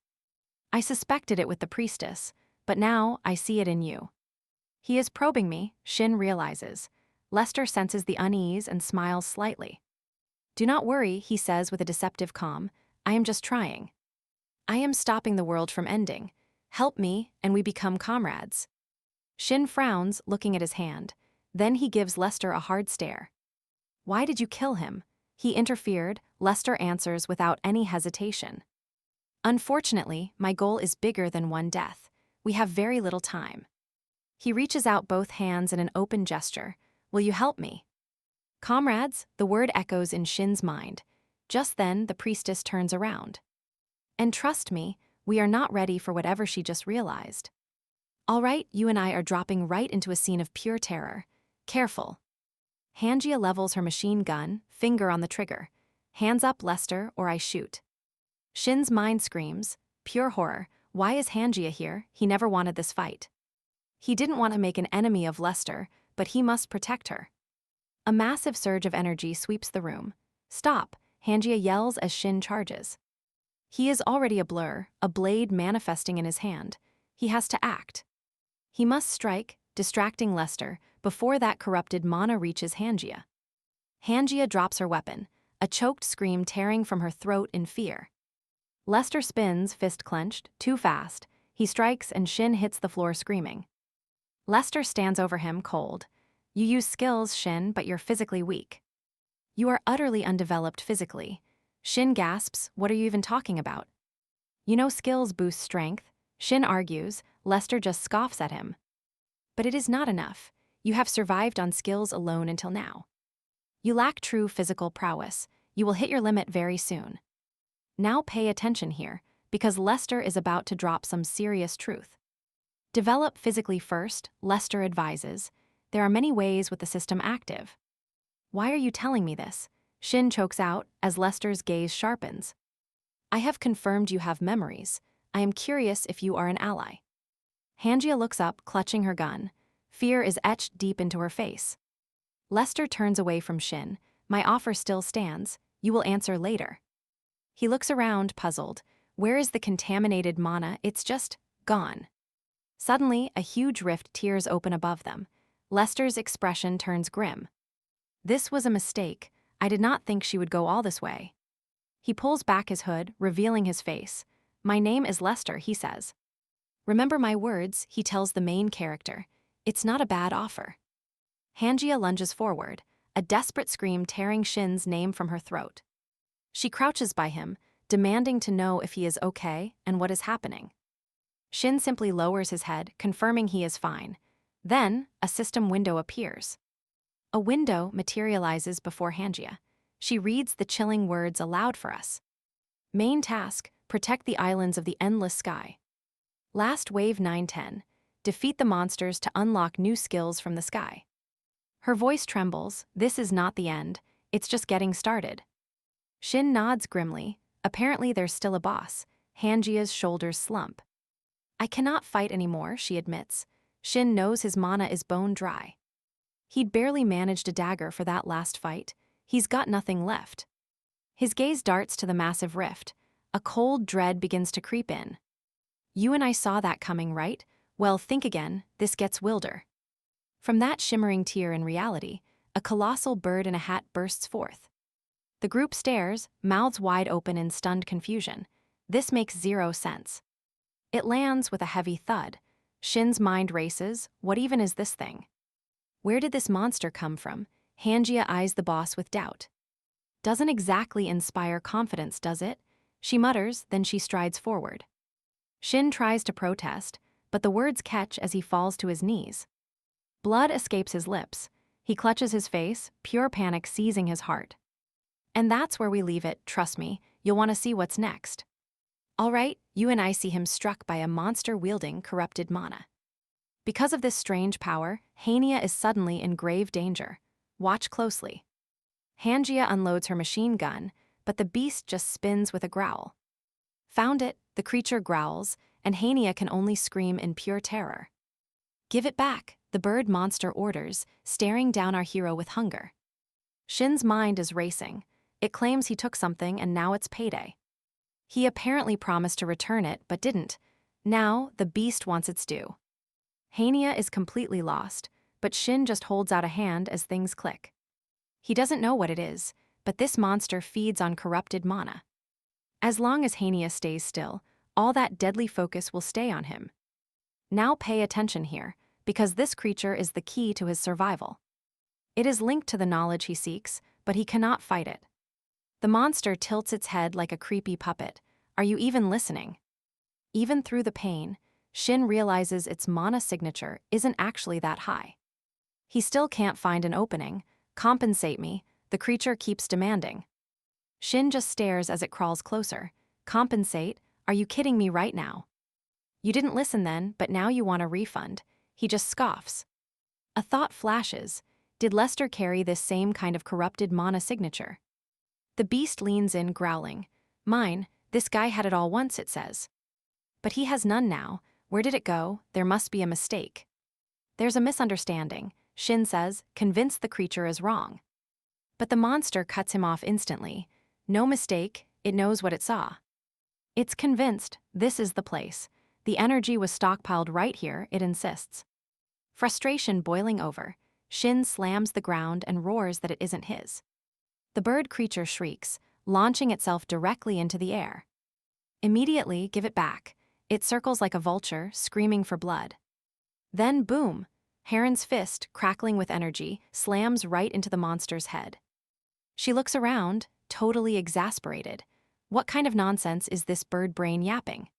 I suspected it with the priestess, but now I see it in you. He is probing me, Shin realizes. Lester senses the unease and smiles slightly. Do not worry, he says with a deceptive calm. I am just trying. I am stopping the world from ending. Help me, and we become comrades. Shin frowns, looking at his hand. Then he gives Lester a hard stare. Why did you kill him? He interfered, Lester answers without any hesitation. Unfortunately, my goal is bigger than one death. We have very little time. He reaches out both hands in an open gesture. Will you help me? Comrades, the word echoes in Shin's mind. Just then, the priestess turns around. And trust me, we are not ready for whatever she just realized. All right, you and I are dropping right into a scene of pure terror. Careful. Hanjia levels her machine gun, finger on the trigger. Hands up, Lester, or I shoot. Shin's mind screams, pure horror. Why is Hanjia here? He never wanted this fight. He didn't want to make an enemy of Lester, but he must protect her. A massive surge of energy sweeps the room. Stop, Hanjia yells as Shin charges. He is already a blur, a blade manifesting in his hand. He has to act. He must strike, distracting Lester, before that corrupted mana reaches Hanjia. Hanjia drops her weapon, a choked scream tearing from her throat in fear. Lester spins, fist clenched, too fast. He strikes and Shin hits the floor screaming. Lester stands over him, cold. You use skills, Shin, but you're physically weak. You are utterly undeveloped physically. Shin gasps, what are you even talking about? You know skills boost strength. Shin argues, Lester just scoffs at him. But it is not enough. You have survived on skills alone until now. You lack true physical prowess. You will hit your limit very soon. Now pay attention here, because Lester is about to drop some serious truth. Develop physically first, Lester advises. There are many ways with the system active. Why are you telling me this? Shin chokes out as Lester's gaze sharpens. I have confirmed you have memories. I am curious if you are an ally. Hanjia looks up, clutching her gun. Fear is etched deep into her face. Lester turns away from Shin. My offer still stands. You will answer later. He looks around, puzzled. Where is the contaminated mana? It's just gone. Suddenly, a huge rift tears open above them. Lester's expression turns grim. This was a mistake. I did not think she would go all this way. He pulls back his hood, revealing his face. My name is Lester, he says. Remember my words, he tells the main character. It's not a bad offer. Hanjia lunges forward, a desperate scream tearing Shin's name from her throat. She crouches by him, demanding to know if he is okay and what is happening. Shin simply lowers his head, confirming he is fine. Then, a system window appears. A window materializes before Hanjia. She reads the chilling words aloud for us. Main task, protect the islands of the endless sky. Last wave 910, defeat the monsters to unlock new skills from the sky. Her voice trembles, this is not the end, it's just getting started. Shin nods grimly, apparently there's still a boss. Hanjia's shoulders slump. I cannot fight anymore, she admits. Shin knows his mana is bone dry. He'd barely managed a dagger for that last fight. He's got nothing left. His gaze darts to the massive rift. A cold dread begins to creep in. You and I saw that coming, right? Well, think again, this gets wilder. From that shimmering tear in reality, a colossal bird in a hat bursts forth. The group stares, mouths wide open in stunned confusion. This makes zero sense. It lands with a heavy thud. Shin's mind races, what even is this thing? Where did this monster come from? Hanjia eyes the boss with doubt. Doesn't exactly inspire confidence, does it? She mutters, then she strides forward. Shin tries to protest, but the words catch as he falls to his knees. Blood escapes his lips. He clutches his face, pure panic seizing his heart. And that's where we leave it, trust me, you'll want to see what's next. All right, you and I see him struck by a monster wielding corrupted mana. Because of this strange power, Hania is suddenly in grave danger. Watch closely. Hanjia unloads her machine gun, but the beast just spins with a growl. Found it, the creature growls, and Hania can only scream in pure terror. Give it back, the bird monster orders, staring down our hero with hunger. Shin's mind is racing. It claims he took something and now it's payday. He apparently promised to return it, but didn't. Now, the beast wants its due. Hania is completely lost, but Shin just holds out a hand as things click. He doesn't know what it is, but this monster feeds on corrupted mana. As long as Hania stays still, all that deadly focus will stay on him. Now pay attention here, because this creature is the key to his survival. It is linked to the knowledge he seeks, but he cannot fight it. The monster tilts its head like a creepy puppet. Are you even listening? Even through the pain, Shin realizes its mana signature isn't actually that high. He still can't find an opening. Compensate me, the creature keeps demanding. Shin just stares as it crawls closer. Compensate? Are you kidding me right now? You didn't listen then, but now you want a refund. He just scoffs. A thought flashes. Did Lester carry this same kind of corrupted mana signature? The beast leans in, growling. Mine, this guy had it all once, it says. But he has none now. Where did it go? There must be a mistake. There's a misunderstanding, Shin says, convinced the creature is wrong. But the monster cuts him off instantly. No mistake, it knows what it saw. It's convinced this is the place. The energy was stockpiled right here, it insists. Frustration boiling over, Shin slams the ground and roars that it isn't his. The bird creature shrieks, launching itself directly into the air. Immediately, give it back. It circles like a vulture, screaming for blood. Then, boom! Heron's fist, crackling with energy, slams right into the monster's head. She looks around, totally exasperated. What kind of nonsense is this bird brain yapping?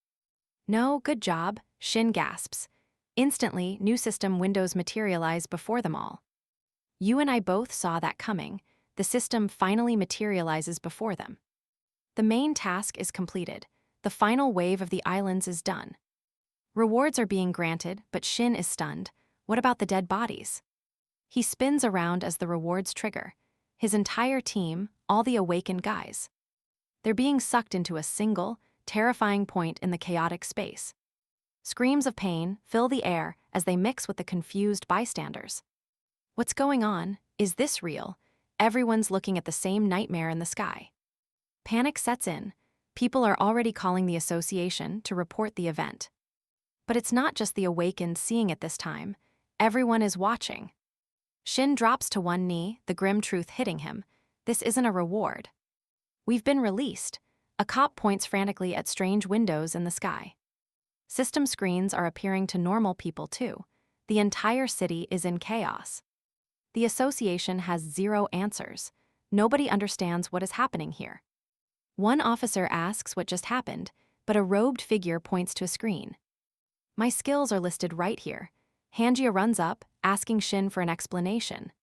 No, good job, Shin gasps. Instantly, new system windows materialize before them all. You and I both saw that coming. The system finally materializes before them. The main task is completed. The final wave of the islands is done. Rewards are being granted, but Shin is stunned. What about the dead bodies? He spins around as the rewards trigger. His entire team, all the awakened guys. They're being sucked into a single, terrifying point in the chaotic space. Screams of pain fill the air as they mix with the confused bystanders. What's going on? Is this real? Everyone's looking at the same nightmare in the sky. Panic sets in. People are already calling the association to report the event. But it's not just the awakened seeing it this time. Everyone is watching. Shin drops to one knee, the grim truth hitting him. This isn't a reward. We've been released. A cop points frantically at strange windows in the sky. System screens are appearing to normal people too. The entire city is in chaos. The association has zero answers. Nobody understands what is happening here. One officer asks what just happened, but a robed figure points to a screen. My skills are listed right here. Hanjia runs up, asking Shin for an explanation.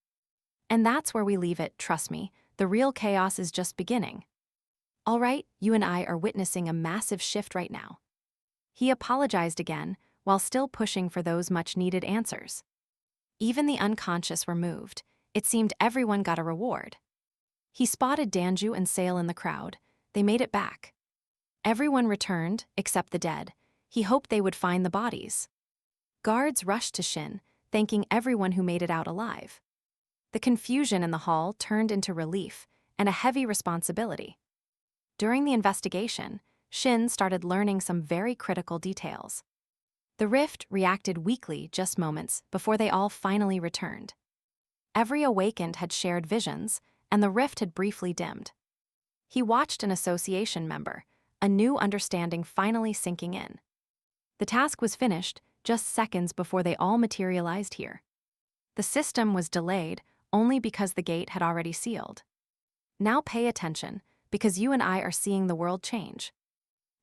And that's where we leave it, trust me. The real chaos is just beginning. All right, you and I are witnessing a massive shift right now. He apologized again, while still pushing for those much-needed answers. Even the unconscious were moved. It seemed everyone got a reward. He spotted Danju and Sale in the crowd. They made it back. Everyone returned, except the dead. He hoped they would find the bodies. Guards rushed to Shin, thanking everyone who made it out alive. The confusion in the hall turned into relief and a heavy responsibility. During the investigation, Shin started learning some very critical details. The rift reacted weakly just moments before they all finally returned. Every awakened had shared visions, and the rift had briefly dimmed. He watched an association member, a new understanding finally sinking in. The task was finished just seconds before they all materialized here. The system was delayed only because the gate had already sealed. Now pay attention, because you and I are seeing the world change.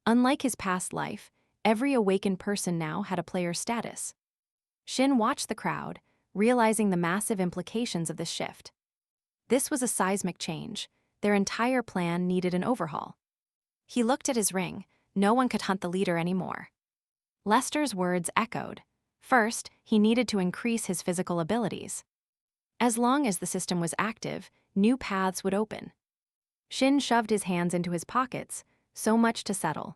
Unlike his past life, every awakened person now had a player status. Shin watched the crowd, realizing the massive implications of this shift. This was a seismic change. Their entire plan needed an overhaul. He looked at his ring. No one could hunt the leader anymore. Lester's words echoed. First, he needed to increase his physical abilities. As long as the system was active, new paths would open. Shin shoved his hands into his pockets, so much to settle.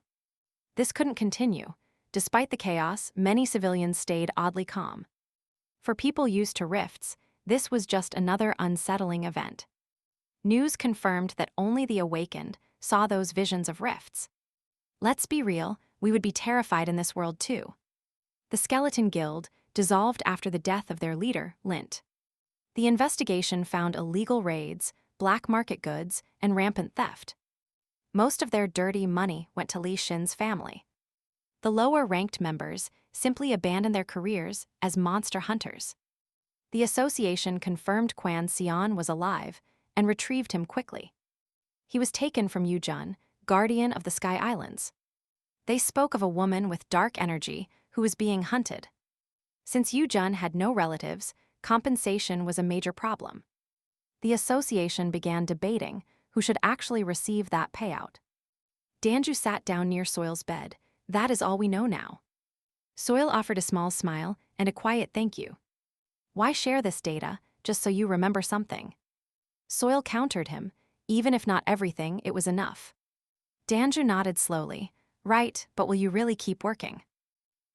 This couldn't continue. Despite the chaos, many civilians stayed oddly calm. For people used to rifts, this was just another unsettling event. News confirmed that only the awakened saw those visions of rifts. Let's be real, we would be terrified in this world too. The Skeleton Guild dissolved after the death of their leader, Lint. The investigation found illegal raids, black market goods, and rampant theft. Most of their dirty money went to Li Shin's family. The lower-ranked members simply abandoned their careers as monster hunters. The association confirmed Quan Xian was alive and retrieved him quickly. He was taken from Yujun, guardian of the Sky Islands. They spoke of a woman with dark energy who was being hunted. Since Yujun had no relatives, compensation was a major problem. The association began debating who should actually receive that payout. Danju sat down near Soil's bed. That is all we know now. Soil offered a small smile and a quiet thank you. Why share this data, just so you remember something? Soil countered him. Even if not everything, it was enough. Danju nodded slowly. Right, but will you really keep working?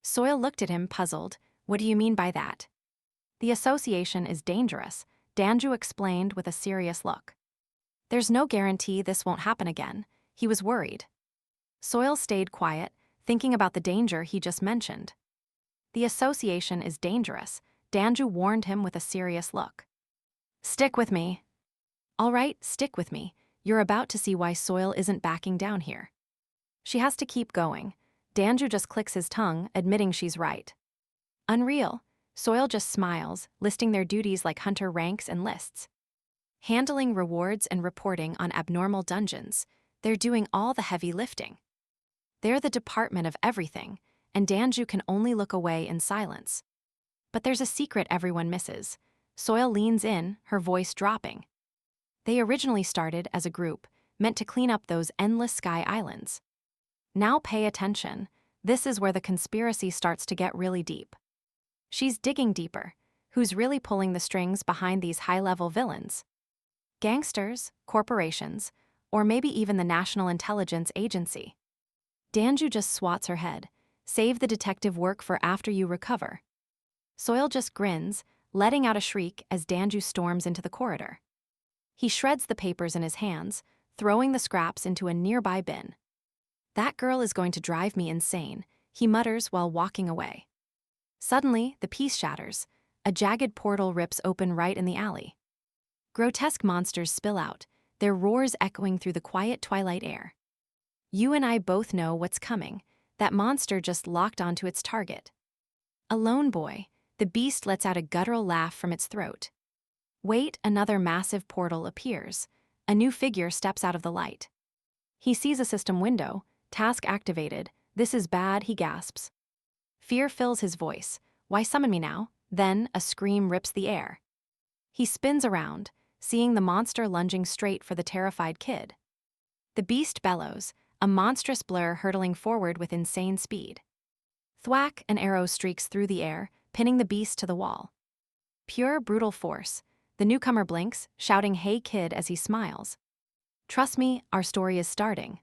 Soil looked at him, puzzled. What do you mean by that? The association is dangerous, Danju explained with a serious look. There's no guarantee this won't happen again. He was worried. Soil stayed quiet, thinking about the danger he just mentioned. The association is dangerous, Danju warned him with a serious look. Stick with me. All right, stick with me. You're about to see why Soil isn't backing down here. She has to keep going. Danju just clicks his tongue, admitting she's right. Unreal. Soil just smiles, listing their duties like hunter ranks and lists. Handling rewards and reporting on abnormal dungeons. They're doing all the heavy lifting. They're the department of everything, and Danju can only look away in silence. But there's a secret everyone misses. Soil leans in, her voice dropping. They originally started as a group, meant to clean up those endless Sky Islands. Now pay attention. This is where the conspiracy starts to get really deep. She's digging deeper. Who's really pulling the strings behind these high-level villains? Gangsters, corporations, or maybe even the National Intelligence Agency. Danju just swats her head. Save the detective work for after you recover. Soil just grins, letting out a shriek as Danju storms into the corridor. He shreds the papers in his hands, throwing the scraps into a nearby bin. That girl is going to drive me insane, he mutters while walking away. Suddenly, the piece shatters. A jagged portal rips open right in the alley. Grotesque monsters spill out, their roars echoing through the quiet twilight air. You and I both know what's coming. That monster just locked onto its target. A lone boy, the beast lets out a guttural laugh from its throat. Wait, another massive portal appears. A new figure steps out of the light. He sees a system window, task activated. This is bad, he gasps. Fear fills his voice. Why summon me now? Then a scream rips the air. He spins around, seeing the monster lunging straight for the terrified kid. The beast bellows, a monstrous blur hurtling forward with insane speed. Thwack, an arrow streaks through the air, pinning the beast to the wall. Pure, brutal force. The newcomer blinks, shouting, "Hey kid," as he smiles. Trust me, our story is starting.